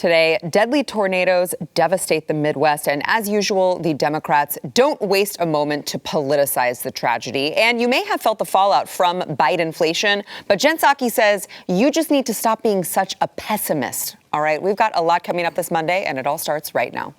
Today, deadly tornadoes devastate the Midwest, and as usual, the Democrats don't waste a moment to politicize the tragedy. And you may have felt the fallout from Bidenflation, but Jen Psaki says you just need to stop being such a pessimist. All right, we've got a lot coming up this Monday, and it all starts right now.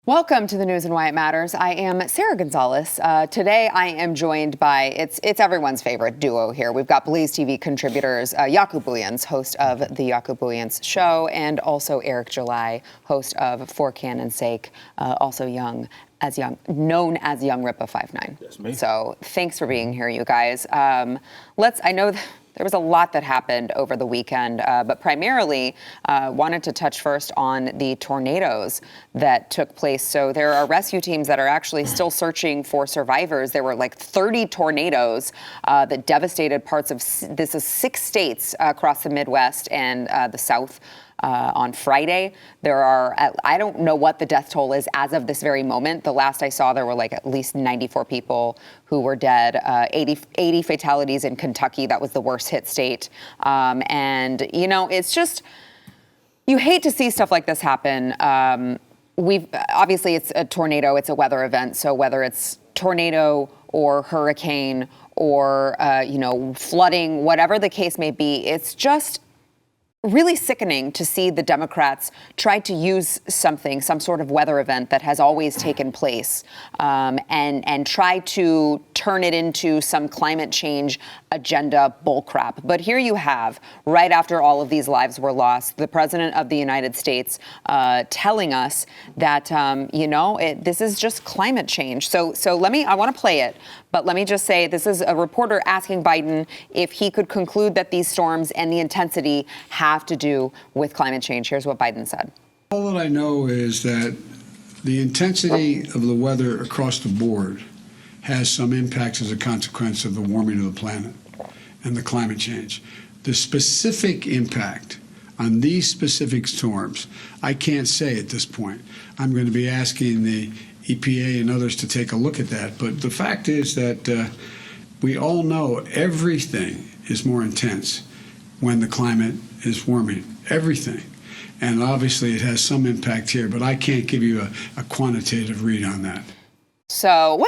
Welcome to the news and why it matters. I am Sarah Gonzalez. Today I am joined by, it's everyone's favorite duo here. We've got BlazeTV contributors, Jaco Booyens, host of the Jaco Booyens Show, and also Eric July, host of For Cannon's Sake, also known as Young Rippa 59. That's me. So thanks for being here, you guys. I know there was a lot that happened over the weekend, but primarily wanted to touch first on the tornadoes that took place. So there are rescue teams that are actually still searching for survivors. There were like 30 tornadoes that devastated parts of 6 states across the Midwest and the South. On Friday, there are, I don't know what the death toll is as of this very moment. The last I saw, there were like at least 94 people who were dead, 80 fatalities in Kentucky. That was the worst hit state. And, you know, it's just, you hate to see stuff like this happen. Obviously, it's a tornado, it's a weather event. So whether it's tornado or hurricane or, flooding, whatever the case may be, it's just really sickening to see the Democrats try to use some sort of weather event that has always taken place, and try to turn it into some climate change agenda bullcrap. But here you have, right after all of these lives were lost, the President of the United States telling us that, this is just climate change. So I want to play it, but let me just say, this is a reporter asking Biden if he could conclude that these storms and the intensity have to do with climate change. Here's what Biden said. All that I know is that the intensity of the weather across the board has some impacts as a consequence of the warming of the planet and the climate change. The specific impact on these specific storms, I can't say at this point. I'm going to be asking the EPA and others to take a look at that. But the fact is that we all know everything is more intense when the climate is warming, everything. And obviously it has some impact here, but I can't give you a quantitative read on that. So,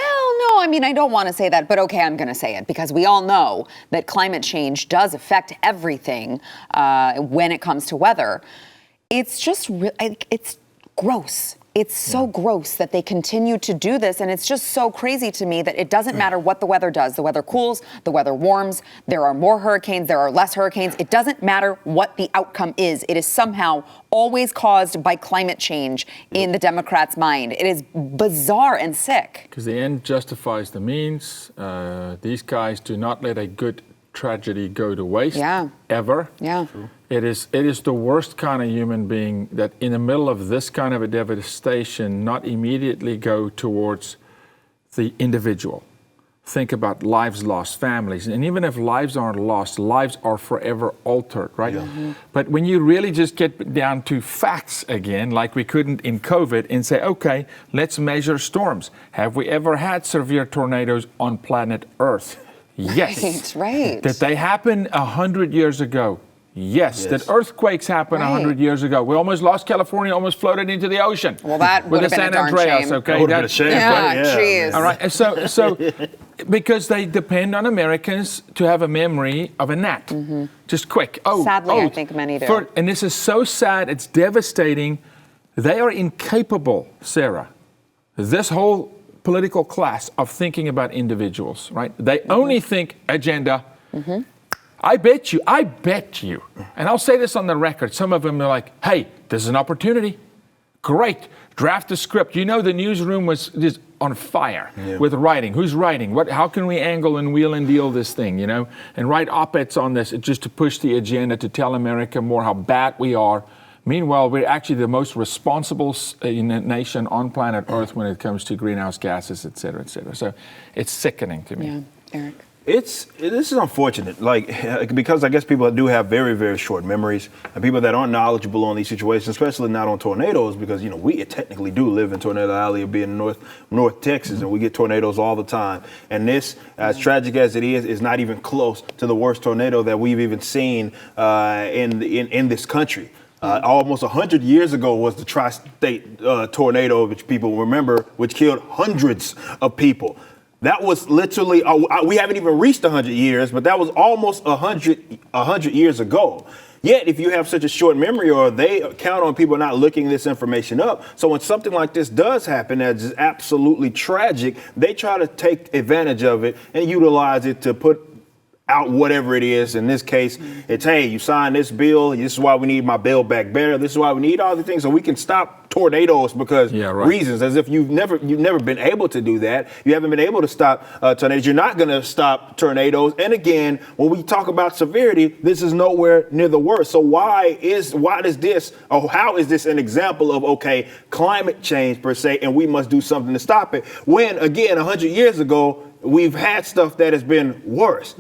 I don't want to say that, but okay, I'm going to say it because we all know that climate change does affect everything when it comes to weather. It's just, it's gross. It's so gross that they continue to do this, and it's just so crazy to me that it doesn't matter what the weather does. The weather cools, the weather warms, there are more hurricanes, there are less hurricanes. It doesn't matter what the outcome is. It is somehow always caused by climate change in the Democrats' mind. It is bizarre and sick. Because the end justifies the means. These guys do not let a good tragedy go to waste, ever. Yeah. It is the worst kind of human being that in the middle of this kind of a devastation, not immediately go towards the individual. Think about lives lost, families. And even if lives aren't lost, lives are forever altered, right? Yeah. Mm-hmm. But when you really just get down to facts again, like we couldn't in COVID, and say, okay, let's measure storms. Have we ever had severe tornadoes on planet Earth? Yes. Right. Did they happen 100 years ago? Yes. Did earthquakes happen 100 years ago? We almost lost California, almost floated into the ocean. Well, that would have been a darn shame. Okay, that would have been a shame. Yeah, geez. All right. So because they depend on Americans to have a memory of a gnat. Mm-hmm. Just quick. Sadly, I think many do. And this is so sad. It's devastating. They are incapable, Sarah. This whole political class of thinking about individuals, right? They only think agenda. Mm-hmm. I bet you, and I'll say this on the record, some of them are like, hey, this is an opportunity. Great, draft a script. You know, the newsroom was just on fire with writing. Who's writing? How can we angle and wheel and deal this thing, and write op-eds on this just to push the agenda, to tell America more how bad we are. Meanwhile, we're actually the most responsible nation on planet Earth when it comes to greenhouse gases, et cetera, et cetera. So it's sickening to me. Yeah, Eric. This is unfortunate, because I guess people do have very, very short memories, and people that aren't knowledgeable on these situations, especially not on tornadoes, because we technically do live in Tornado Alley, or be in North Texas, and we get tornadoes all the time. And this, as tragic as it is not even close to the worst tornado that we've even seen in this country. Almost 100 years ago was the tri-state tornado, which people remember, which killed hundreds of people. That was literally, we haven't even reached 100 years, but that was almost 100 years ago. Yet, if you have such a short memory, or they count on people not looking this information up, so when something like this does happen that is absolutely tragic, they try to take advantage of it and utilize it to put out whatever it is. In this case, it's, hey, you signed this bill. This is why we need my bill back better. This is why we need all the things so we can stop tornadoes because reasons, as if you've never been able to do that. You haven't been able to stop tornadoes. You're not going to stop tornadoes. And again, when we talk about severity, this is nowhere near the worst. So why does this, or how is this an example of, okay, climate change per se, and we must do something to stop it, when again, 100 years ago, we've had stuff that has been worse.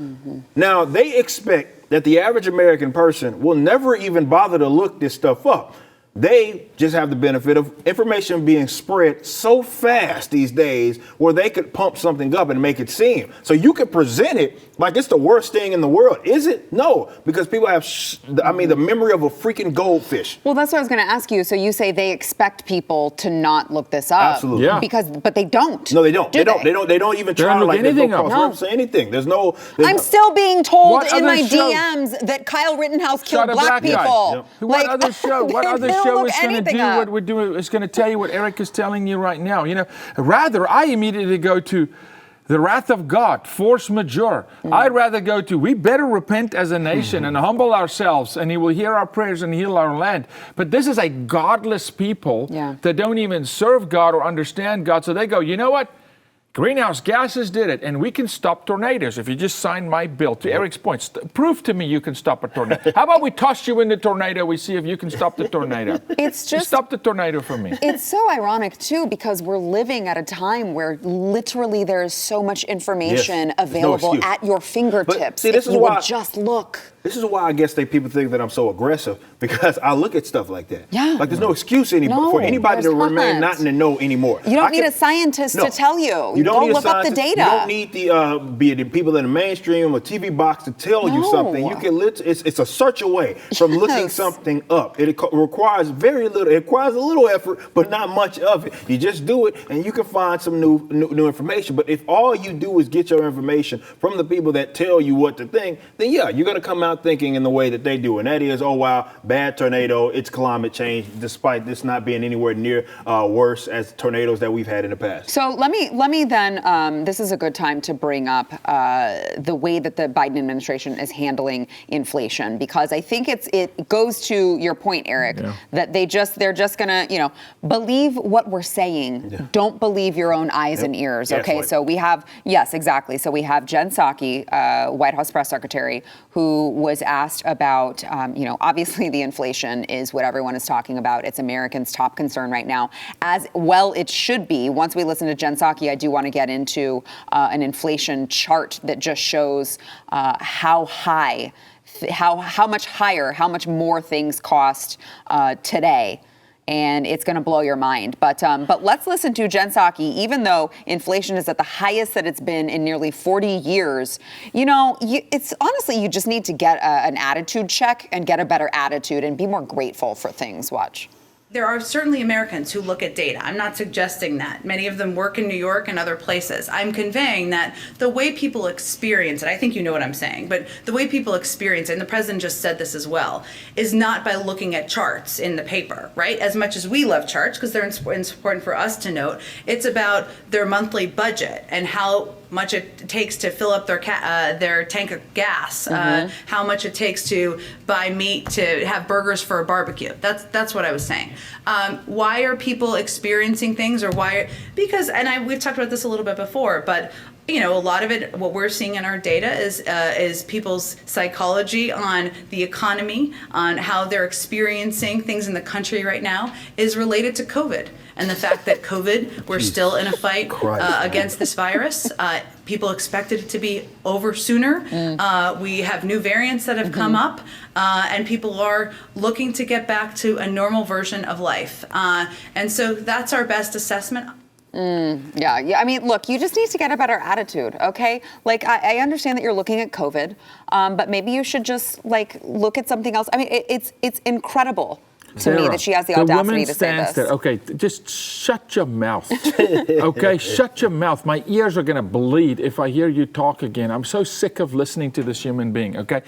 Now, they expect that the average American person will never even bother to look this stuff up. They just have the benefit of information being spread so fast these days where they could pump something up and make it seem. So you could present it like it's the worst thing in the world. Is it? No, because people have, the memory of a freaking goldfish. Well, that's what I was going to ask you. So you say they expect people to not look this up. Absolutely. Yeah. But they don't. No, they don't. They don't even try to anything up. Say anything. I'm still being told in my DMs that Kyle Rittenhouse killed black people. Yep. What other show? What other show is going to do what we're doing? It's going to tell you what Eric is telling you right now. Rather, I immediately go to the wrath of God, force majeure. I'd rather go to, we better repent as a nation and humble ourselves, and He will hear our prayers and heal our land. But this is a godless people that don't even serve God or understand God. So they go, you know what? Greenhouse gases did it, and we can stop tornadoes if you just sign my bill. To Eric's point, prove to me you can stop a tornado. How about we toss you in the tornado, we see if you can stop the tornado. It's just stop the tornado for me. It's so ironic, too, because we're living at a time where literally there is so much information available at your fingertips if you would just look. This is why I guess people think that I'm so aggressive, because I look at stuff like that. Yeah. Like there's no excuse for anybody to remain not in the know anymore. You don't need a scientist to tell you. You don't need look up the data. You don't need the people in the mainstream or TV box to tell you something. You can it's a search away from looking something up. It requires very little. It requires a little effort, but not much of it. You just do it, and you can find some new information. But if all you do is get your information from the people that tell you what to think, then you're going to come out thinking in the way that they do, and that is, oh wow, bad tornado, it's climate change, despite this not being anywhere near worse as tornadoes that we've had in the past. So let me then, this is a good time to bring up the way that the Biden administration is handling inflation, because I think it goes to your point, Eric, that they're just gonna, believe what we're saying. Don't believe your own eyes and ears. Okay, right. So we have, exactly. So we have Jen Psaki, White House press secretary, who was asked about, obviously the inflation is what everyone is talking about. It's Americans' top concern right now, as well it should be. Once we listen to Jen Psaki, I do want to get into an inflation chart that just shows how much higher, how much more things cost today. And it's going to blow your mind. But let's listen to Jen Psaki. Even though inflation is at the highest that it's been in nearly 40 years, it's honestly, you just need to get an attitude check and get a better attitude and be more grateful for things. Watch. There are certainly Americans who look at data. I'm not suggesting that. Many of them work in New York and other places. I'm conveying that the way people experience it, I think you know what I'm saying, but the way people experience it, and the president just said this as well, is not by looking at charts in the paper, right? As much as we love charts, because they're important for us to note, it's about their monthly budget and how much it takes to fill up their tank of gas, how much it takes to buy meat, to have burgers for a barbecue. That's what I was saying. Why are people experiencing things, or because we've talked about this a little bit before, but a lot of it, what we're seeing in our data is people's psychology on the economy, on how they're experiencing things in the country right now, is related to COVID. And the fact that COVID, we're still in a fight against this virus. People expected it to be over sooner. We have new variants that have come up, and people are looking to get back to a normal version of life. And so that's our best assessment. Yeah. I mean, look, you just need to get a better attitude, okay? Like, I understand that you're looking at COVID, but maybe you should just, like, look at something else. I mean, it's incredible to me that she has the audacity to say this. There. Okay, just shut your mouth. Okay, shut your mouth. My ears are going to bleed if I hear you talk again. I'm so sick of listening to this human being, okay?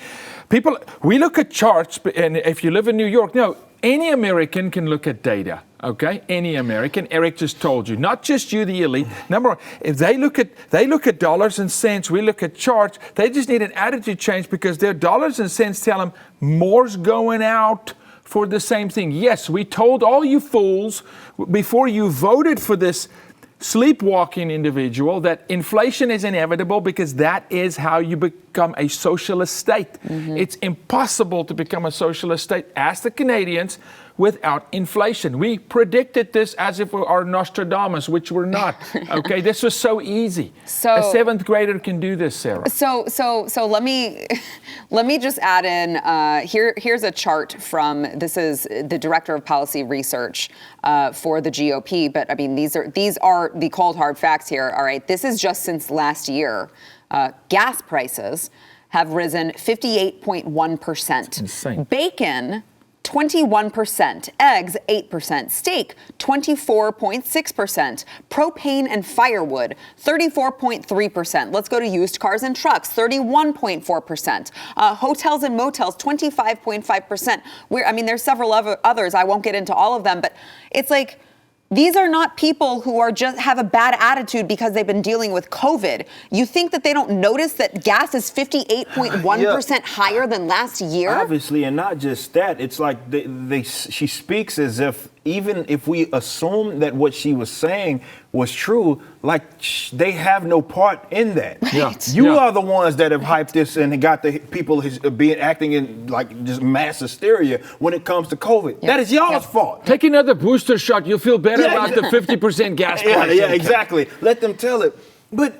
People, we look at charts, and if you live in New York, no, any American can look at data, okay? Any American. Eric just told you, not just you, the elite. Number one, if they look at dollars and cents, we look at charts, they just need an attitude change because their dollars and cents tell them more's going out for the same thing. Yes, we told all you fools before you voted for this sleepwalking individual that inflation is inevitable because that is how you become a socialist state. It's impossible to become a socialist state. Ask the Canadians without inflation. We predicted this as if we are Nostradamus, which we're not. Okay, this was so easy. So, a seventh grader can do this, Sarah. So let me just add in. Here's a chart from, this is the director of policy research for the GOP. But I mean, these are the cold hard facts here. All right, this is just since last year. Gas prices have risen 58.1%. Insane. Bacon, 21%, eggs 8%, steak 24.6%, propane and firewood 34.3%. Let's go to used cars and trucks, 31.4%. Hotels and motels 25.5%. I mean, there's several others. I won't get into all of them, but it's like, these are not people who are just have a bad attitude because they've been dealing with COVID. You think that they don't notice that gas is 58.1% higher than last year? Obviously, and not just that. It's like she speaks as if even if we assume that what she was saying was true, like they have no part in that. Right. You are the ones that have hyped this and got the people acting in like just mass hysteria when it comes to COVID. That is y'all's fault. Take another booster shot. You'll feel better about the 50% gas price. Yeah, exactly. Let them tell it. But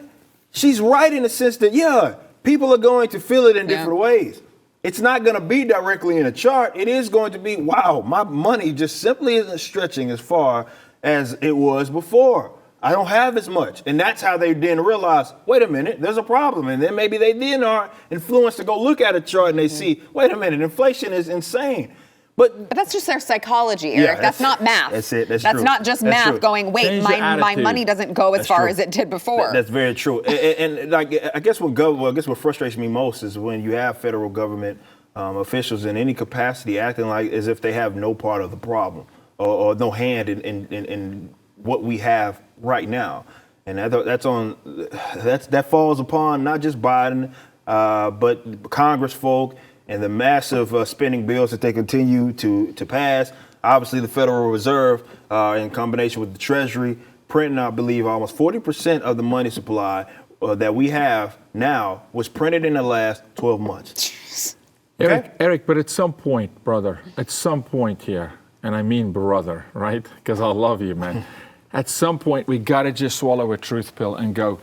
she's right in the sense that, people are going to feel it in different ways. It's not going to be directly in a chart. It is going to be, wow, my money just simply isn't stretching as far as it was before. I don't have as much. And that's how they then realize, wait a minute, there's a problem. And then maybe they then are influenced to go look at a chart and they see, wait a minute, inflation is insane. But that's just their psychology, Eric. That's not math. That's it. That's true. Not just math going, wait, my money doesn't go as far as it did before. That's very true. And like, I guess what frustrates me most is when you have federal government officials in any capacity acting like as if they have no part of the problem or no hand in what we have right now. And that falls upon not just Biden, but Congress folk and the massive spending bills that they continue to pass. Obviously, the Federal Reserve, in combination with the Treasury, printing, I believe, almost 40% of the money supply that we have now was printed in the last 12 months. Okay? Eric, but at some point, brother, at some point here, and I mean brother, right? Because I love you, man. At some point, we got to just swallow a truth pill and go,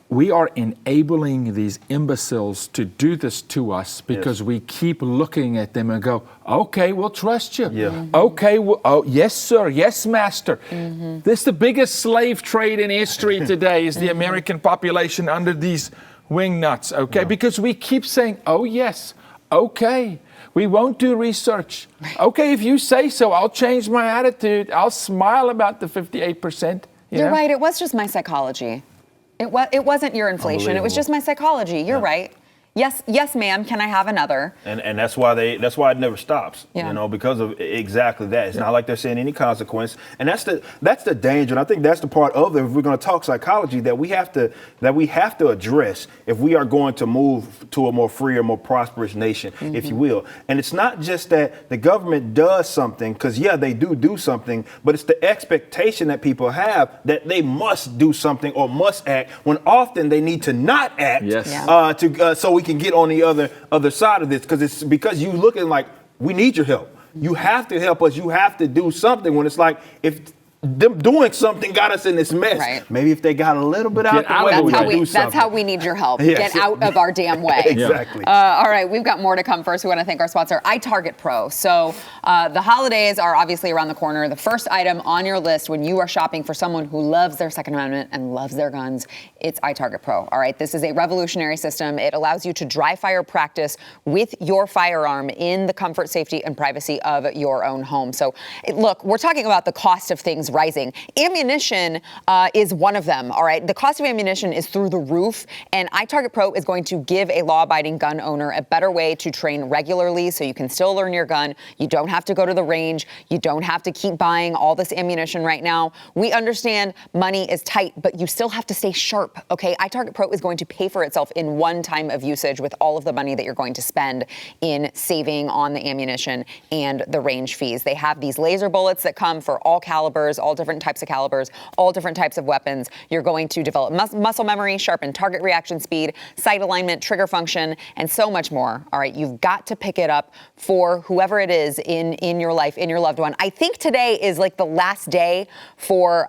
we are enabling these imbeciles to do this to us because we keep looking at them and go, okay, we'll trust you. Yeah. Okay, yes, sir. Yes, master. This is the biggest slave trade in history today is the American population under these wingnuts, okay? Because we keep saying, oh, yes, okay. We won't do research. Okay, if you say so, I'll change my attitude. I'll smile about the 58%. You're right. It was just my psychology. It wasn't your inflation. It was just my psychology. You're right. Yes, ma'am. Can I have another? And that's why it never stops. Because of exactly that. It's not like they're saying any consequence. And that's the danger. And I think that's the part of it. If we're going to talk psychology, that we have to address if we are going to move to a more free or more prosperous nation, if you will. And it's not just that the government does something, because they do something, but it's the expectation that people have that they must do something or must act when often they need to not act. Yes. So we can get on the other side of this, because you looking like we need your help. You have to help us. You have to do something when it's like if them doing something got us in this mess. Right. Maybe if they got a little bit out the out way, of the we way. could do something. That's how we need your help. Yes. Get out of our damn way. Exactly. All right, we've got more to come. First, we want to thank our sponsor, iTarget Pro. So the holidays are obviously around the corner. The first item on your list when you are shopping for someone who loves their Second Amendment and loves their guns, it's iTarget Pro. All right, this is a revolutionary system. It allows you to dry fire practice with your firearm in the comfort, safety, and privacy of your own home. So look, we're talking about the cost of things rising. Ammunition is one of them, all right? The cost of ammunition is through the roof, and iTarget Pro is going to give a law-abiding gun owner a better way to train regularly so you can still learn your gun. You don't have to go to the range. You don't have to keep buying all this ammunition right now. We understand money is tight, but you still have to stay sharp, okay? iTarget Pro is going to pay for itself in one time of usage with all of the money that you're going to spend in saving on the ammunition and the range fees. They have these laser bullets that come for all calibers, all different types of calibers, all different types of weapons. You're going to develop muscle memory, sharpen target reaction speed, sight alignment, trigger function, and so much more. All right, you've got to pick it up for whoever it is in your life, in your loved one. I think today is like the last day for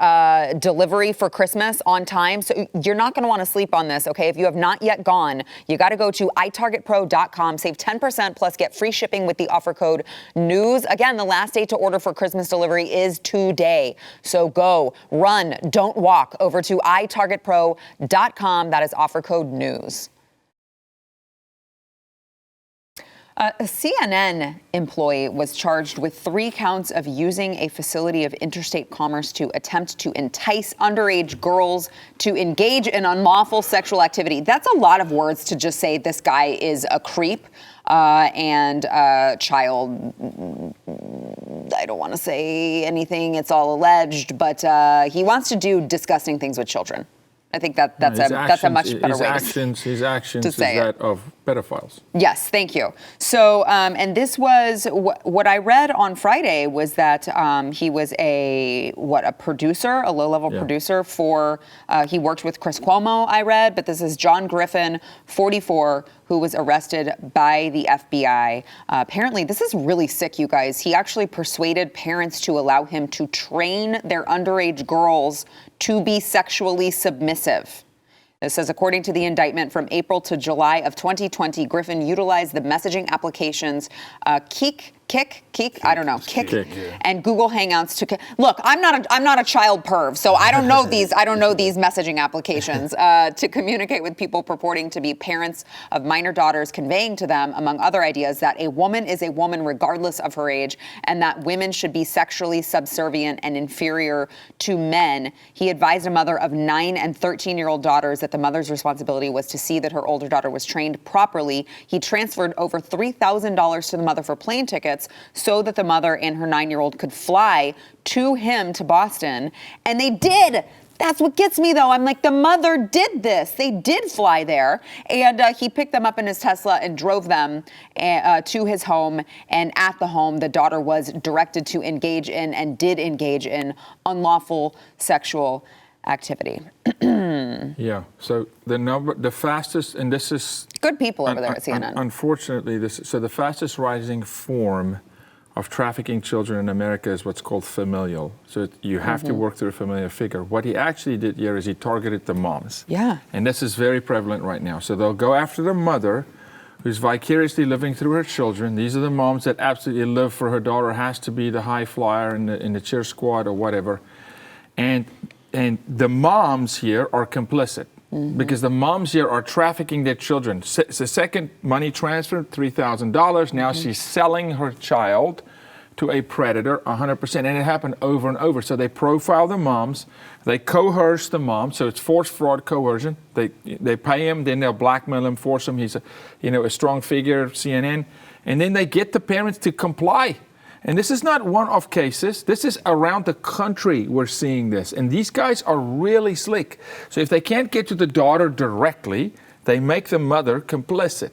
delivery for Christmas on time, so you're not going to want to sleep on this, okay? If you have not yet gone, you got to go to itargetpro.com, save 10% plus get free shipping with the offer code NEWS. Again, the last day to order for Christmas delivery is today. So go, run, don't walk over to itargetpro.com. That is offer code NEWS. A CNN employee was charged with 3 counts of using a facility of interstate commerce to attempt to entice underage girls to engage in unlawful sexual activity. That's a lot of words to just say this guy is a creep and a child. I don't want to say anything. It's all alleged, but he wants to do disgusting things with children. I think that's a much better way His actions to is say that of pedophiles. Yes, thank you. So, and this was what I read on Friday was that he was a producer, a low-level producer for. He worked with Chris Cuomo, I read, but this is John Griffin, 44, who was arrested by the FBI. Apparently, this is really sick, you guys. He actually persuaded parents to allow him to train their underage girls to be sexually submissive. It says, according to the indictment, from April to July of 2020, Griffin utilized the messaging applications Kik, and Google Hangouts to look. I'm not a child perv, so I don't know these messaging applications to communicate with people purporting to be parents of minor daughters, conveying to them, among other ideas, that a woman is a woman regardless of her age, and that women should be sexually subservient and inferior to men. He advised a mother of 9 and 13-year-old daughters that the mother's responsibility was to see that her older daughter was trained properly. He transferred over $3,000 to the mother for plane tickets so that the mother and her 9-year-old could fly to him to Boston. And they did. That's what gets me, though. I'm like, the mother did this. They did fly there. And he picked them up in his Tesla and drove them to his home. And at the home, the daughter was directed to engage in and did engage in unlawful sexual activity. Yeah. So the fastest, and this is good people over there at CNN. Unfortunately, the fastest rising form of trafficking children in America is what's called familial. So you have to work through a familial figure. What he actually did here is he targeted the moms. Yeah. And this is very prevalent right now. So they'll go after the mother who's vicariously living through her children. These are the moms that absolutely live for her daughter has to be the high flyer in the cheer squad or whatever. And the moms here are complicit because the moms here are trafficking their children. It's the second money transfer, $3,000. Now she's selling her child to a predator 100%. And it happened over and over. So they profile the moms. They coerce the mom. So it's forced fraud coercion. They pay him. Then they'll blackmail him, force him. He's a strong figure, CNN. And then they get the parents to comply. And this is not one-off cases. This is around the country we're seeing this. And these guys are really slick. So if they can't get to the daughter directly, they make the mother complicit,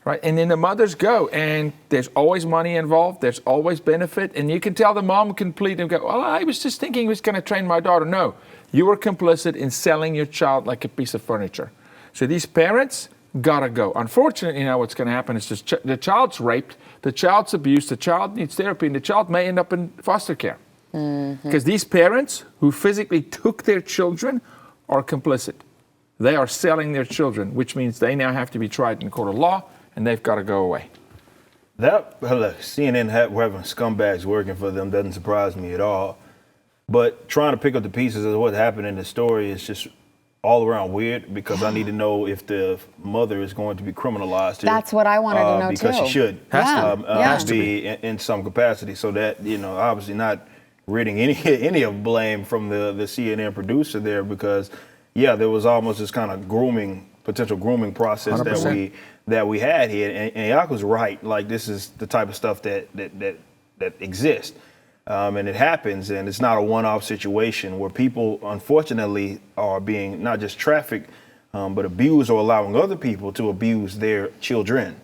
right? And then the mothers go, and there's always money involved. There's always benefit. And you can tell the mom completely go, well, I was just thinking he was going to train my daughter. No, you were complicit in selling your child like a piece of furniture. So these parents gotta go. Unfortunately, now what's going to happen is just the child's raped, the child's abused, the child needs therapy, and the child may end up in foster care. Because these parents who physically took their children are complicit. They are selling their children, which means they now have to be tried in court of law, and they've got to go away. That CNN having scumbags working for them doesn't surprise me at all. But trying to pick up the pieces of what happened in the story is just all around weird, because I need to know if the mother is going to be criminalized here. That's what I wanted to know because too. she should Has to be in some capacity. So that, obviously not ridding any of blame from the CNN producer there, because there was almost this kind of potential grooming process 100%. that we had here, and Yak was right. Like, this is the type of stuff that exists, and it happens, and it's not a one-off situation where people, unfortunately, are being not just trafficked, but abused or allowing other people to abuse their children.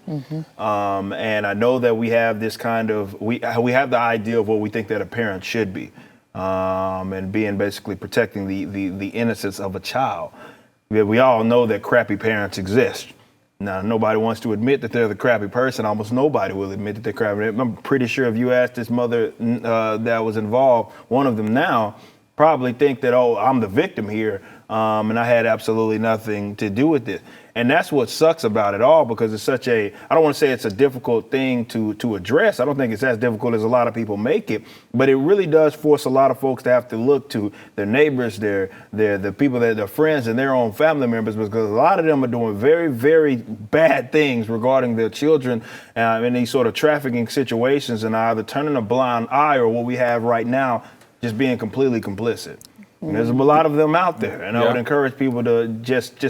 And I know that we have this kind of we have the idea of what we think that a parent should be, and being basically protecting the innocence of a child. We all know that crappy parents exist. Now, nobody wants to admit that they're the crappy person. Almost nobody will admit that they're crappy. I'm pretty sure if you asked this mother that was involved, one of them now, probably think that, oh, I'm the victim here, and I had absolutely nothing to do with it. And that's what sucks about it all, because it's such I don't want to say it's a difficult thing to address. I don't think it's as difficult as a lot of people make it, but it really does force a lot of folks to have to look to their neighbors, the people that their friends and their own family members, because a lot of them are doing very, very bad things regarding their children in these sort of trafficking situations, and either turning a blind eye, or what we have right now, just being completely complicit. And there's a lot of them out there, and I would encourage people to just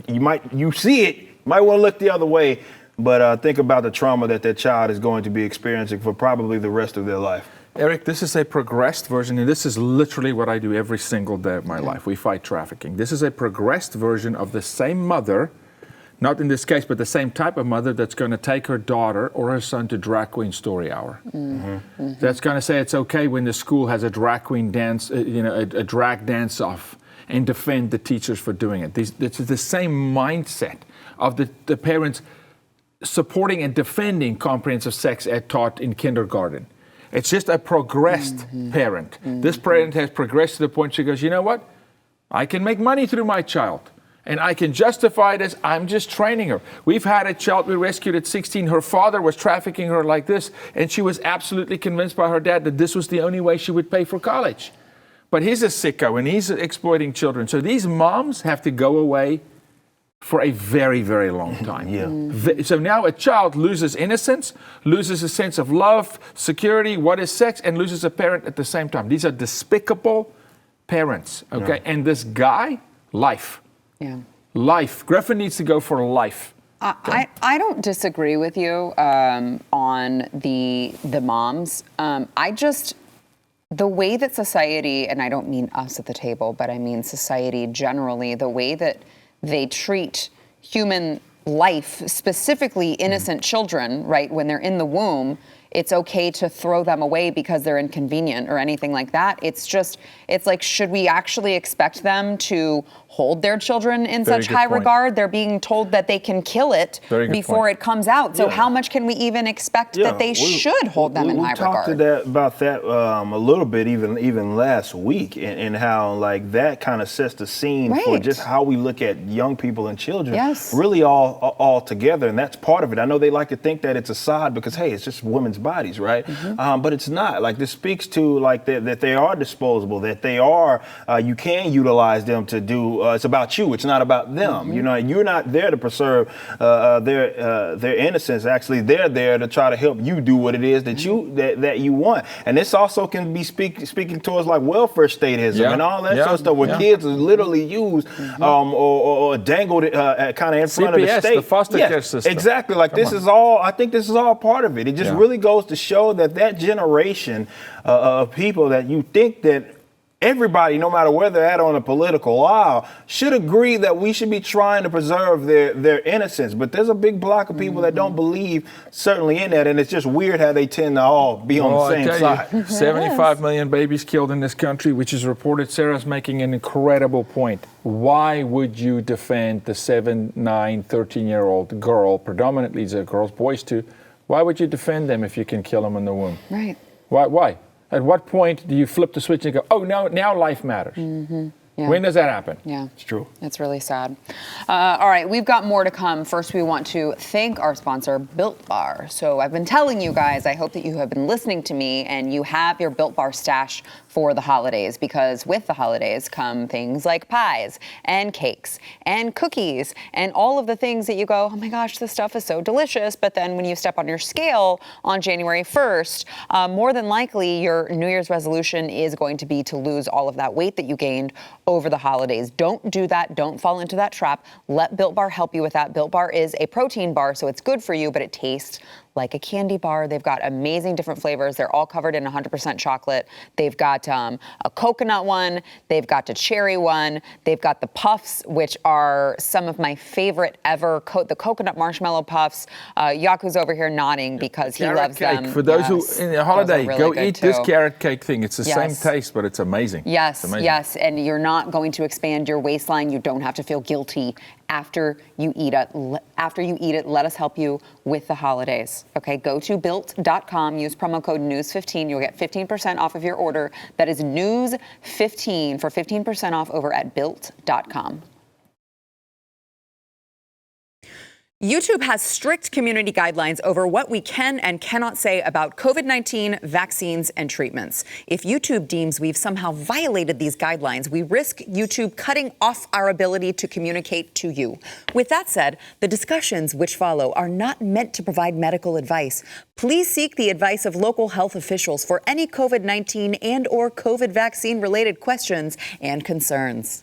you see it, you might want to look the other way, but think about the trauma that child is going to be experiencing for probably the rest of their life. Eric, this is a progressed version, and this is literally what I do every single day of my life. We fight trafficking. This is a progressed version of the same mother, not in this case, but the same type of mother that's going to take her daughter or her son to drag queen story hour. That's going to say it's okay when the school has a drag queen dance, a drag dance off, and defend the teachers for doing it. It's the same mindset of the parents supporting and defending comprehensive sex ed taught in kindergarten. It's just a progressed parent. This parent has progressed to the point she goes, you know what? I can make money through my child. And I can justify it as I'm just training her. We've had a child we rescued at 16. Her father was trafficking her like this, and she was absolutely convinced by her dad that this was the only way she would pay for college. But he's a sicko, and he's exploiting children. So these moms have to go away for a very, very long time. So now a child loses innocence, loses a sense of love, security, what is sex, and loses a parent at the same time. These are despicable parents, okay? And this guy, life. Life. Griffin needs to go for life. I don't disagree with you on the moms. The way that society, and I don't mean us at the table, but I mean society generally, the way that they treat human life, specifically innocent children, right, when they're in the womb, it's okay to throw them away because they're inconvenient or anything like that. It's like, should we actually expect them to hold their children in such high regard? They're being told that they can kill it before it comes out. So how much can we even expect that they should hold them in high regard? We talked about that a little bit even last week, and how like that kind of sets the scene for just how we look at young people and children really all together. And that's part of it. I know they like to think that it's a side because, hey, it's just women's bodies, right? But it's not. Like, this speaks to like that they are disposable, that they are, you can utilize them to do, it's about you, it's not about them. You know, you're not there to preserve their innocence. Actually, they're there to try to help you do what it is that you want. And this also can be speaking towards like welfare statism and all that sort of stuff, where kids are literally used or dangled kind of in front of the state. The foster care system. Exactly. Like, I think this is all part of it. It just really goes to show that generation of people that you think that everybody, no matter where they're at on the political aisle, should agree that we should be trying to preserve their innocence. But there's a big block of people that don't believe certainly in that, and it's just weird how they tend to all be on the same side. 75 million babies killed in this country, which is reported. Sarah's making an incredible point. Why would you defend the 7, 9, 13-year-old girl, predominantly the girls, boys too? Why would you defend them if you can kill them in the womb? Right. Why? At what point do you flip the switch and go, oh, no, now life matters? Yeah. When does that happen? Yeah. It's true. It's really sad. All right, we've got more to come. First, we want to thank our sponsor, Built Bar. So I've been telling you guys, I hope that you have been listening to me and you have your Built Bar stash for the holidays, because with the holidays come things like pies and cakes and cookies and all of the things that you go, oh my gosh, this stuff is so delicious. But then when you step on your scale on January 1st, more than likely your New Year's resolution is going to be to lose all of that weight that you gained over the holidays. Don't do that. Don't fall into that trap. Let Built Bar help you with that. Built Bar is a protein bar, so it's good for you, but it tastes like a candy bar. They've got amazing different flavors. They're all covered in 100% chocolate. They've got a coconut one. They've got a cherry one. They've got the puffs, which are some of my favorite ever. The coconut marshmallow puffs. Yaku's over here nodding because he Carrot loves cake. them. For those who, Yes. in the Those holiday, are really go good eat this too. carrot cake thing. It's the same Yes. taste, but it's amazing. Yes, It's amazing. yes, and you're not going to expand your waistline. You don't have to feel guilty after you eat it. Let us help you with the holidays. Okay, go to built.com. Use promo code news15. You'll get 15% off of your order. That is news15 for 15% off over at built.com. YouTube has strict community guidelines over what we can and cannot say about COVID-19 vaccines and treatments. If YouTube deems we've somehow violated these guidelines, we risk YouTube cutting off our ability to communicate to you. With that said, the discussions which follow are not meant to provide medical advice. Please seek the advice of local health officials for any COVID-19 and or COVID vaccine related questions and concerns.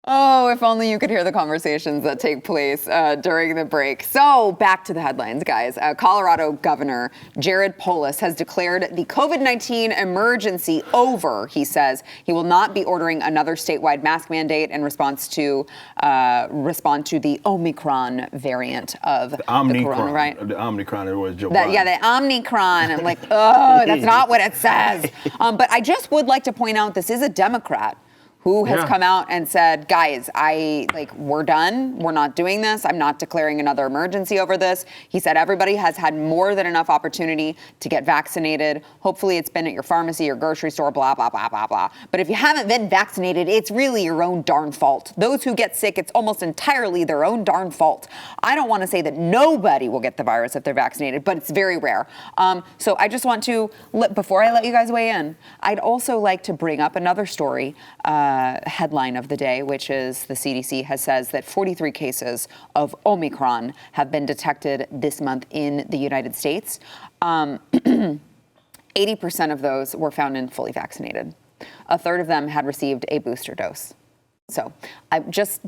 Oh, if only you could hear the conversations that take place during the break. So back to the headlines, guys. Colorado Governor Jared Polis has declared the COVID-19 emergency over. He says he will not be ordering another statewide mask mandate in response to the Omicron variant of the corona, right? The Omicron is what Joe Yeah, the Omicron. I'm like, oh, that's not what it says. But I just would like to point out this is a Democrat who has come out and said, guys, we're done. We're not doing this. I'm not declaring another emergency over this. He said everybody has had more than enough opportunity to get vaccinated. Hopefully it's been at your pharmacy, your grocery store, blah, blah, blah, blah, blah. But if you haven't been vaccinated, it's really your own darn fault. Those who get sick, it's almost entirely their own darn fault. I don't want to say that nobody will get the virus if they're vaccinated, but it's very rare. So I just want to, before I let you guys weigh in, I'd also like to bring up another story, headline of the day, which is the CDC says that 43 cases of Omicron have been detected this month in the United States. 80% of those were found in fully vaccinated. A third of them had received a booster dose. So I just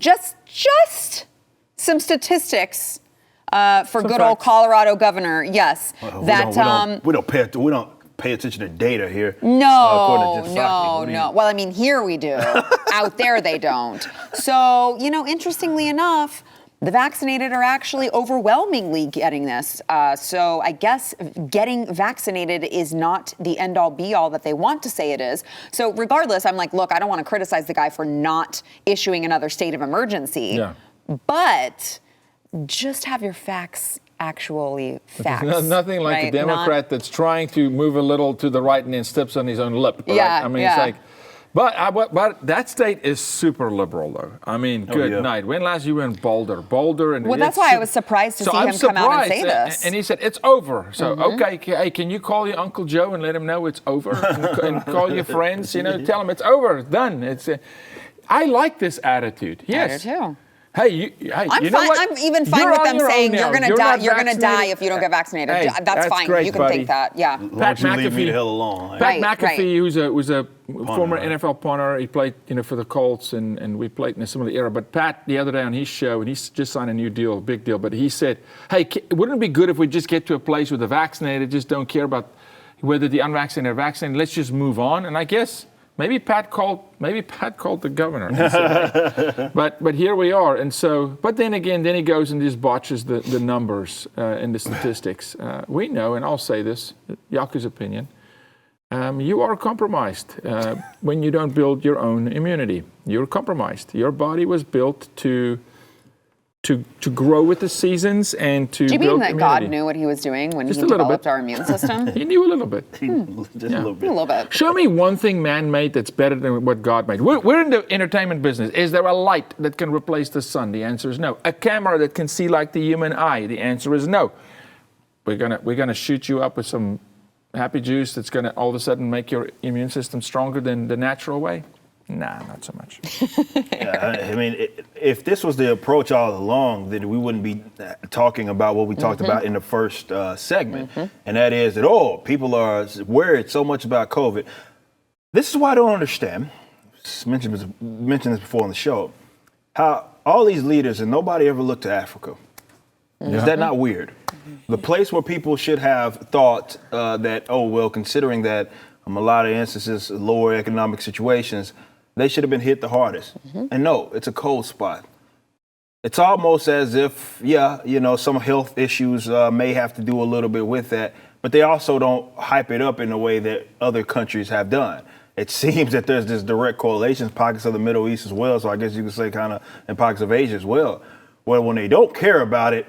some statistics for good old Colorado governor. Yes, we don't pay attention to data here. No. Well, I mean, here we do. Out there, they don't. So, interestingly enough, the vaccinated are actually overwhelmingly getting this. So I guess getting vaccinated is not the end-all be-all that they want to say it is. So regardless, I'm like, look, I don't want to criticize the guy for not issuing another state of emergency. Yeah. But just have your facts actually facts. Nothing like right? a Democrat that's trying to move a little to the right and then steps on his own lip. Right? Yeah, I mean, it's like, but that state is super liberal, though. I mean, good night. When last you were in Boulder? And well, that's why I was surprised to see him come out and say this. And he said, it's over. So, okay, hey, can you call your Uncle Joe and let him know it's over? and call your friends, tell them it's over, done. I like this attitude. Yes. I do too. Hey, I'm you know fine. what? I'm even fine with them saying you're going to die. You're going to die if you don't get vaccinated. Hey, that's fine. Great, you can buddy. think that. Yeah. Pat McAfee, leave me the hell alone. Pat McAfee, who was a former right? NFL punter, he played for the Colts, and we played in a similar era. But Pat, the other day on his show, and he's just signed a new deal, big deal. But he said, "Hey, wouldn't it be good if we just get to a place where the vaccinated just don't care about whether the unvaccinated are vaccinated? Let's just move on." And I guess. Maybe Pat called the governor. And said, hey. But here we are, and so. But then again, he goes and just botches the numbers and the statistics. We know, and I'll say this, Yaku's opinion. You are compromised when you don't build your own immunity. You're compromised. Your body was built to to grow with the seasons and to Do you build mean that immunity. God knew what he was doing when Just he a little developed bit. our immune system? He knew a little bit. Just a little A bit. little bit. Show me one thing man-made that's better than what God made. We're in the entertainment business. Is there a light that can replace the sun? The answer is no. A camera that can see like the human eye? The answer is no. We're gonna shoot you up with some happy juice that's gonna all of a sudden make your immune system stronger than the natural way? Nah, not so much. Yeah, I mean, if this was the approach all along, then we wouldn't be talking about what we talked about in the first segment, and that is that, people are worried so much about COVID. This is why I don't understand, mentioned this before on the show, how all these leaders and nobody ever looked to Africa. Is that not weird? The place where people should have thought that, considering that a lot of instances, lower economic situations, they should have been hit the hardest. And no, it's a cold spot. It's almost as if, some health issues may have to do a little bit with that, but they also don't hype it up in a way that other countries have done. It seems that there's this direct correlation, pockets of the Middle East as well, so I guess you could say kind of in pockets of Asia as well, where when they don't care about it,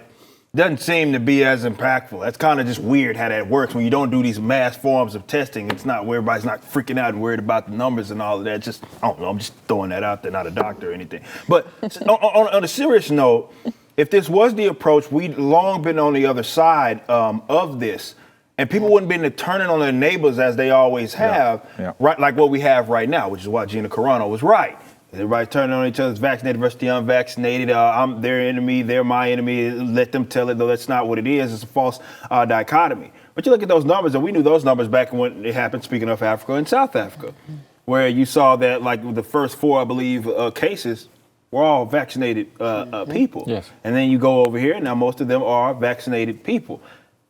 doesn't seem to be as impactful. That's kind of just weird how that works when you don't do these mass forms of testing. It's not where everybody's not freaking out and worried about the numbers and all of that. Just, I don't know, I'm just throwing that out there, not a doctor or anything. But on a serious note, if this was the approach, we'd long been on the other side of this, and people wouldn't been turning on their neighbors as they always have, right? Like what we have right now, which is why Gina Carano was right. Everybody turning on each other's vaccinated versus the unvaccinated. I'm their enemy, they're my enemy. Let them tell it, though that's not what it is. It's a false dichotomy. But you look at those numbers, and we knew those numbers back when it happened, speaking of Africa and South Africa, where you saw that like the first 4, I believe, cases were all vaccinated people. Yes. And then you go over here, now most of them are vaccinated people.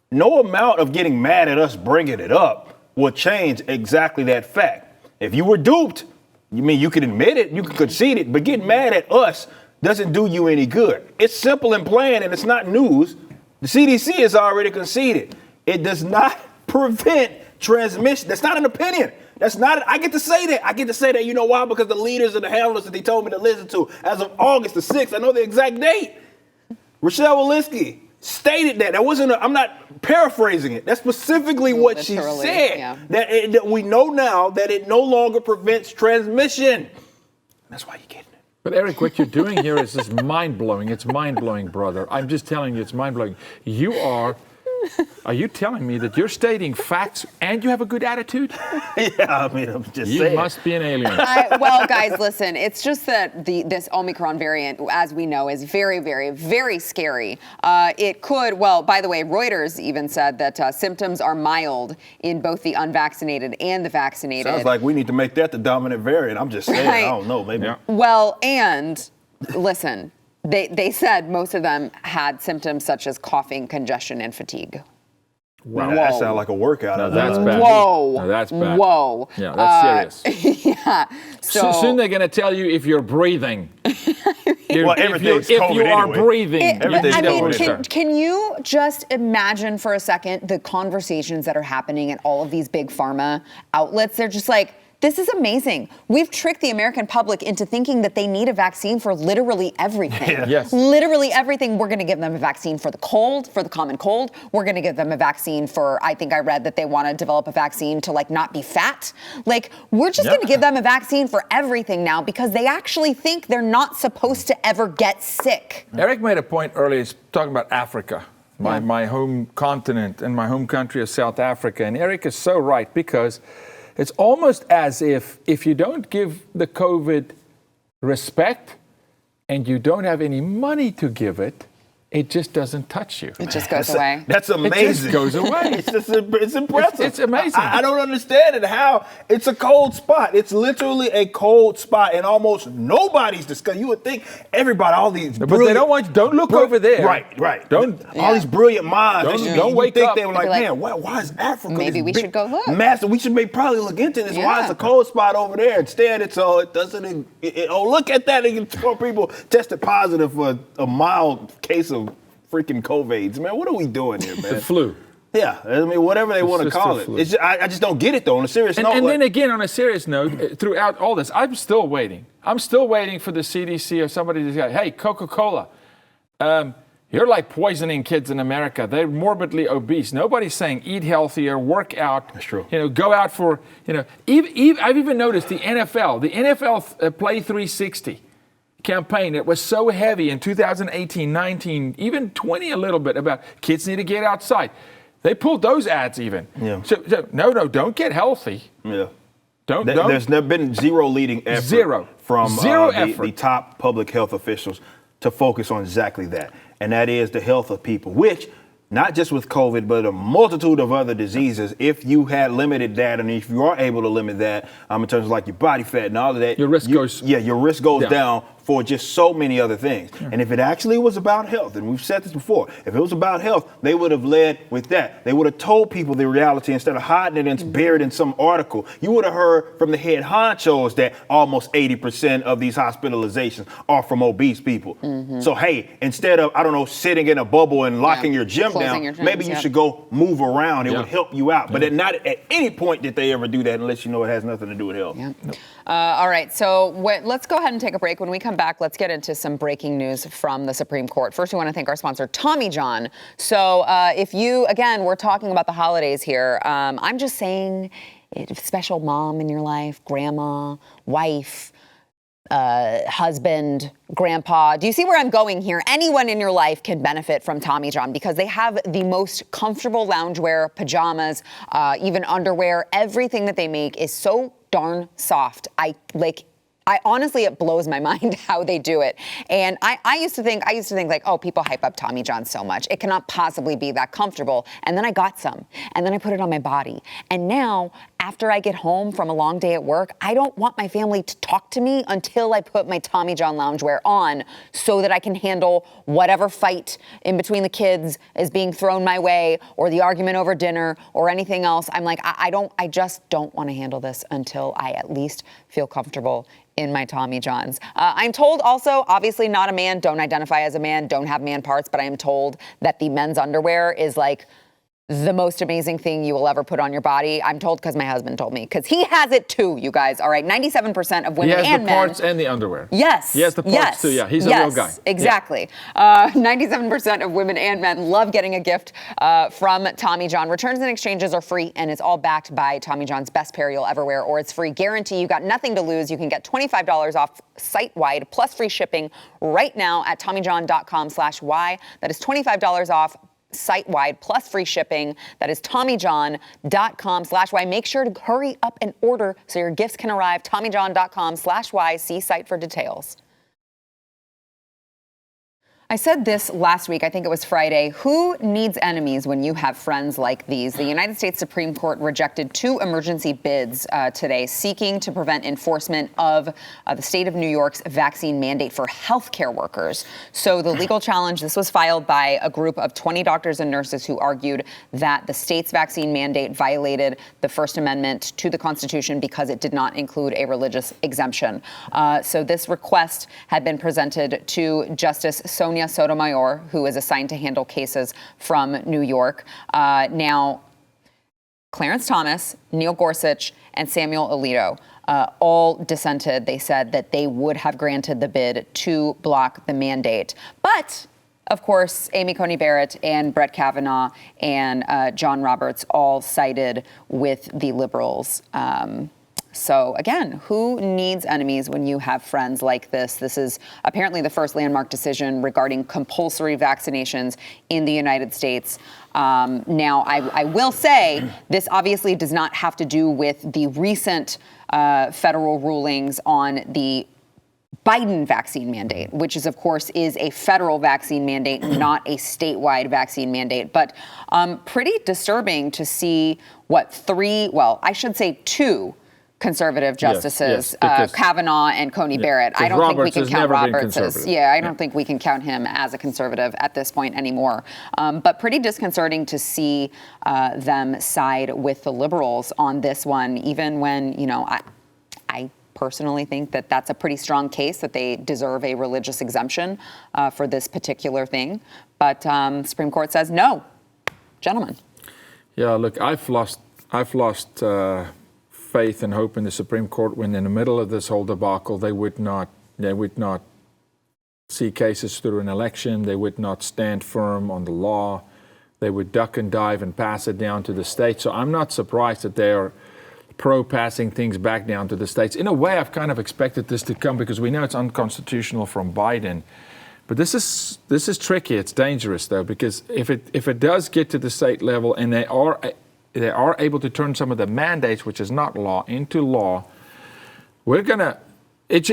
No amount of getting mad at us bringing it up will change exactly that fact. If you were duped, you can admit it, you can concede it, but getting mad at us doesn't do you any good. It's simple and plain, and it's not news. The CDC has already conceded. It does not prevent transmission. That's not an opinion. That's not, I get to say that. I get to say that, you know why? Because the leaders and the handlers that they told me to listen to as of August the 6th, I know the exact date. Rochelle Walensky stated that. I'm not paraphrasing it. That's specifically what she said. Yeah. That we know now that it no longer prevents transmission. That's why you're getting it. But Eric, what you're doing here is just mind-blowing. It's mind-blowing, brother. I'm just telling you, it's mind-blowing. Are you telling me that you're stating facts and you have a good attitude? Yeah, I mean, I'm just You saying. must be an alien. Well, guys, listen, it's just that this Omicron variant, as we know, is very, very, very scary. It could, by the way, Reuters even said that symptoms are mild in both the unvaccinated and the vaccinated. Sounds like we need to make that the dominant variant. I'm just saying, Right. I don't know, maybe. Yeah. Well, and listen, they said most of them had symptoms such as coughing, congestion, and fatigue. Wow. That sounds like a workout. No, that's bad. Whoa. No, that's bad. Whoa. Yeah, that's serious. Yeah. So Soon they're going to tell you if you're breathing. Well, everything's if COVID you are anyway. breathing. Everything's I mean, COVID. can you just imagine for a second the conversations that are happening at all of these big pharma outlets? They're just like, this is amazing. We've tricked the American public into thinking that they need a vaccine for literally everything. Yeah. Yes. Literally everything. We're going to give them a vaccine for the cold, for the common cold. We're going to give them a vaccine for, I think I read that they want to develop a vaccine to not be fat. We're just going to give them a vaccine for everything now because they actually think they're not supposed to ever get sick. Eric made a point earlier, he's talking about Africa, my home continent and my home country of South Africa. And Eric is so right because it's almost as if you don't give the COVID respect and you don't have any money to give it, it just doesn't touch you. It just goes away. That's amazing. It just goes away. It's impressive. It's amazing. I don't understand it. How it's a cold spot. It's literally a cold spot, and almost nobody's discussing. You would think everybody, all these, But they don't look over there. Right. Don't. All these brilliant minds. Don't wake think up. They were like, They'd be man, why is Africa? Maybe this we big, should go look. Massive. We should probably look into this. Why Yeah. is a cold spot over there? Instead, it doesn't. Look at that. 4 people tested positive for a mild case of freaking COVIDs, man. What are we doing here, man? The flu. Yeah, I mean, whatever they want to just call the it. flu. It's just, I just don't get it, though, on a serious note. And then again, on a serious note, throughout all this, I'm still waiting. I'm still waiting for the CDC or somebody to say, hey, Coca-Cola, You're like poisoning kids in America. They're morbidly obese. Nobody's saying eat healthier, work out. That's true. Go out for, I've even noticed the NFL Play 360 campaign. It was so heavy in 2018, 19, even 20 a little bit about kids need to get outside. They pulled those ads even. Yeah. So no, don't get healthy. Yeah. Don't. There's never been zero leading effort from the top public health officials to focus on exactly that. And that is the health of people, which not just with COVID, but a multitude of other diseases. If you had limited that, and if you are able to limit that, in terms of like your body fat and all of that, your risk goes down for just so many other things. Sure. And if it actually was about health, and we've said this before, if it was about health, they would have led with that. They would have told people the reality instead of hiding it and buried in some article. You would have heard from the head honchos that almost 80% of these hospitalizations are from obese people. Mm-hmm. So, hey, instead of, sitting in a bubble and locking your gym down, maybe you should go move around. It would help you out. But not at any point did they ever do that unless you know it has nothing to do with health. Yeah. All right, so let's go ahead and take a break. When we come back, let's get into some breaking news from the Supreme Court. First, we want to thank our sponsor, Tommy John. So we're talking about the holidays here. I'm just saying, special mom in your life, grandma, wife, husband, grandpa. Do you see where I'm going here? Anyone in your life can benefit from Tommy John because they have the most comfortable loungewear, pajamas, even underwear. Everything that they make is so darn soft. I honestly, it blows my mind how they do it. And I used to think like, oh, people hype up Tommy John so much. It cannot possibly be that comfortable. And then I got some, and then I put it on my body. And now, after I get home from a long day at work, I don't want my family to talk to me until I put my Tommy John loungewear on so that I can handle whatever fight in between the kids is being thrown my way, or the argument over dinner, or anything else. I'm like, I just don't want to handle this until I at least feel comfortable in my Tommy Johns. I'm told also, obviously not a man, don't identify as a man, don't have man parts, but I am told that the men's underwear is like the most amazing thing you will ever put on your body. I'm told because my husband told me, because he has it too, you guys. All right, 97% of women and men. He has the parts and the underwear. Yes. He has the parts too, yeah. He's a real guy. Exactly. Yeah. 97% of women and men love getting a gift from Tommy John. Returns and exchanges are free, and it's all backed by Tommy John's best pair you'll ever wear, or it's free guarantee. You got nothing to lose. You can get $25 off site-wide plus free shipping right now at TommyJohn.com/Y. That is $25 off site-wide plus free shipping. That is TommyJohn.com/Y. Make sure to hurry up and order so your gifts can arrive. TommyJohn.com/Y. See site for details. I said this last week, I think it was Friday. Who needs enemies when you have friends like these? The United States Supreme Court rejected 2 emergency bids today seeking to prevent enforcement of the state of New York's vaccine mandate for healthcare workers. So the legal challenge, this was filed by a group of 20 doctors and nurses who argued that the state's vaccine mandate violated the First Amendment to the Constitution because it did not include a religious exemption. So this request had been presented to Justice Sonia Sotomayor, who is assigned to handle cases from New York. Now, Clarence Thomas, Neil Gorsuch, and Samuel Alito all dissented. They said that they would have granted the bid to block the mandate. But, of course, Amy Coney Barrett and Brett Kavanaugh and John Roberts all sided with the liberals. So, again, who needs enemies when you have friends like this? This is apparently the first landmark decision regarding compulsory vaccinations in the United States. Now, I will say this obviously does not have to do with the recent federal rulings on the Biden vaccine mandate, which is, of course, is a federal vaccine mandate, not a statewide vaccine mandate. But pretty disturbing to see two conservative justices, Kavanaugh and Coney Barrett. I don't think we can count Roberts as, I don't think we can count him as a conservative at this point anymore. But pretty disconcerting to see them side with the liberals on this one, even when, I personally think that that's a pretty strong case that they deserve a religious exemption for this particular thing. But Supreme Court says no. Gentlemen. Yeah, look, I've lost faith and hope in the Supreme Court when in the middle of this whole debacle they would not see cases through an election. They would not stand firm on the law. They would duck and dive and pass it down to the states. So I'm not surprised that they are pro-passing things back down to the states. In a way, I've kind of expected this to come because we know it's unconstitutional from Biden. But this is tricky. It's dangerous, though, because if it does get to the state level and they are able to turn some of the mandates, which is not law, into law, we're going to...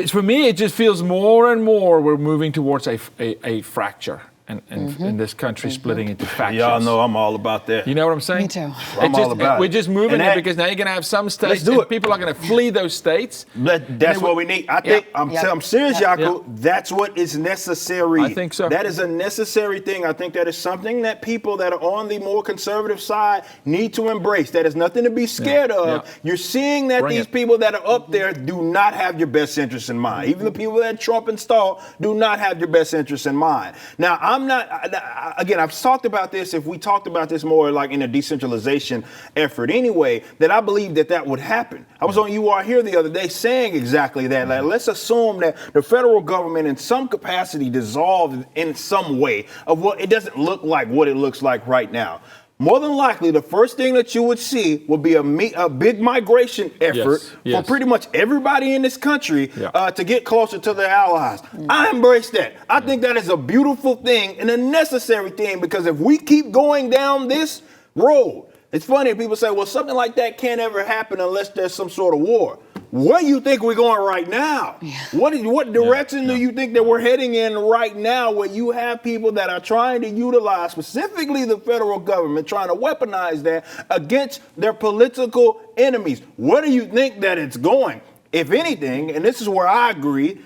For me, it just feels more and more we're moving towards a fracture and this country splitting into factions. Y'all know I'm all about that. You know what I'm saying? Me too. I'm all about it. We're just moving it because now you're going to have some states and people are going to flee those states. That's what we need. I think, I'm serious, Yaku. That's what is necessary. I think so. That is a necessary thing. I think that is something that people that are on the more conservative side need to embrace. That is nothing to be scared of. You're seeing that these people that are up there do not have your best interests in mind. Even the people that Trump installed do not have your best interests in mind. Now, I'm not, again, I've talked about this, if we talked about this more like in a decentralization effort anyway, that I believe that would happen. I was on You Are Here the other day saying exactly that. Like, let's assume that the federal government in some capacity dissolved in some way of what it doesn't look like what it looks like right now. More than likely, the first thing that you would see would be a big migration effort for pretty much everybody in this country to get closer to their allies. I embrace that. I think that is a beautiful thing and a necessary thing, because if we keep going down this road, it's funny, people say, well, something like that can't ever happen unless there's some sort of war. Where do you think we're going right now? What direction do you think that we're heading in right now, where you have people that are trying to utilize, specifically the federal government, trying to weaponize that against their political enemies? Where do you think that it's going? If anything, and this is where I agree,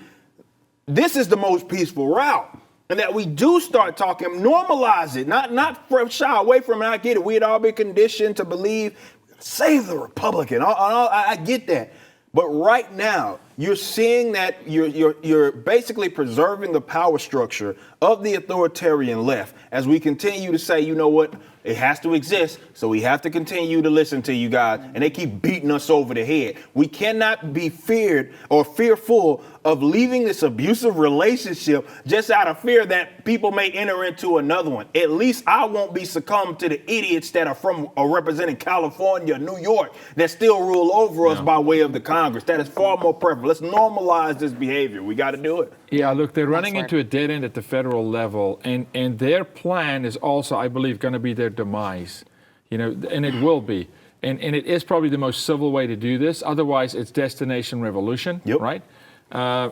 this is the most peaceful route. And that we do start talking, normalize it, not shy away from it. I get it. We had all been conditioned to believe, save the Republican. I get that. But right now, you're seeing that you're basically preserving the power structure of the authoritarian left as we continue to say, you know what, it has to exist, so we have to continue to listen to you guys, and they keep beating us over the head. We cannot be feared or fearful of leaving this abusive relationship just out of fear that people may enter into another one. At least I won't be succumbed to the idiots that are from or representing California, New York, that still rule over us by way of the Congress. That is far more preferable. Let's normalize this behavior. We got to do it. Yeah, look, they're running into a dead end at the federal level, and their plan is also, I believe, going to be their demise. You know, and it will be. And it is probably the most civil way to do this. Otherwise, it's destination revolution, right?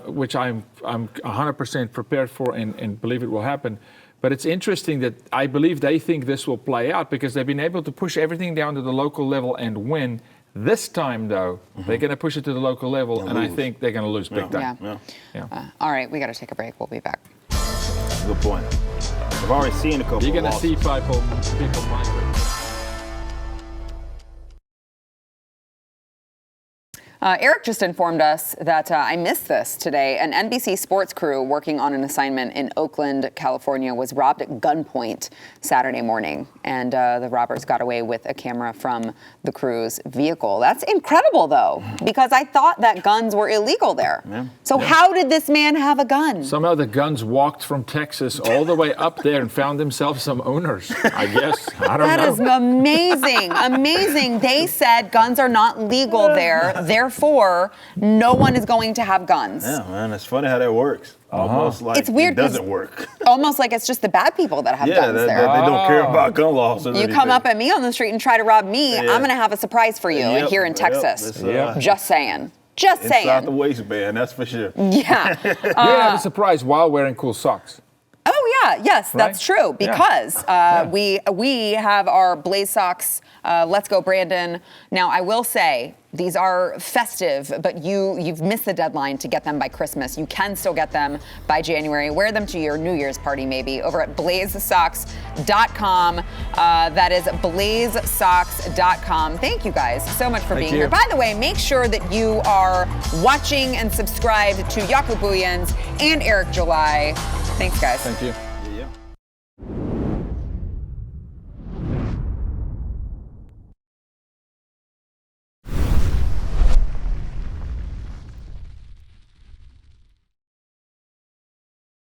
Which I'm 100% prepared for and believe it will happen. But it's interesting that I believe they think this will play out because they've been able to push everything down to the local level and win. This time, though, they're going to push it to the local level, and I think they're going to lose big time. All right, we got to take a break. We'll be back. Good point. I've already seen a couple. You're going to see people migrate. Eric just informed us that I missed this today. An NBC Sports crew working on an assignment in Oakland, California, was robbed at gunpoint Saturday morning. And the robbers got away with a camera from the crew's vehicle. That's incredible, though, because I thought that guns were illegal there. So how did this man have a gun? Somehow the guns walked from Texas all the way up there and found themselves some owners, I guess. I don't know. That is amazing. Amazing. They said guns are not legal there. Therefore, no one is going to have guns. Yeah, man, it's funny how that works. Almost like it's weird, it doesn't work. Almost like it's just the bad people that have guns there. They don't care about gun laws. You come up at me on the street and try to rob me, I'm going to have a surprise for you here in Texas. Just saying. Just saying. Inside the waistband, that's for sure. Yeah. You have a surprise while wearing cool socks. Oh, yeah. Yes, that's true. Because we have our Blaze socks. Let's go, Brandon. Now, I will say, these are festive, but you've missed the deadline to get them by Christmas. You can still get them by January. Wear them to your New Year's party, maybe, over at blazesocks.com. That is blazesocks.com. Thank you guys so much for being here. By the way, make sure that you are watching and subscribed to Yaku Booyens and Eric July. Thanks, guys. Thank you.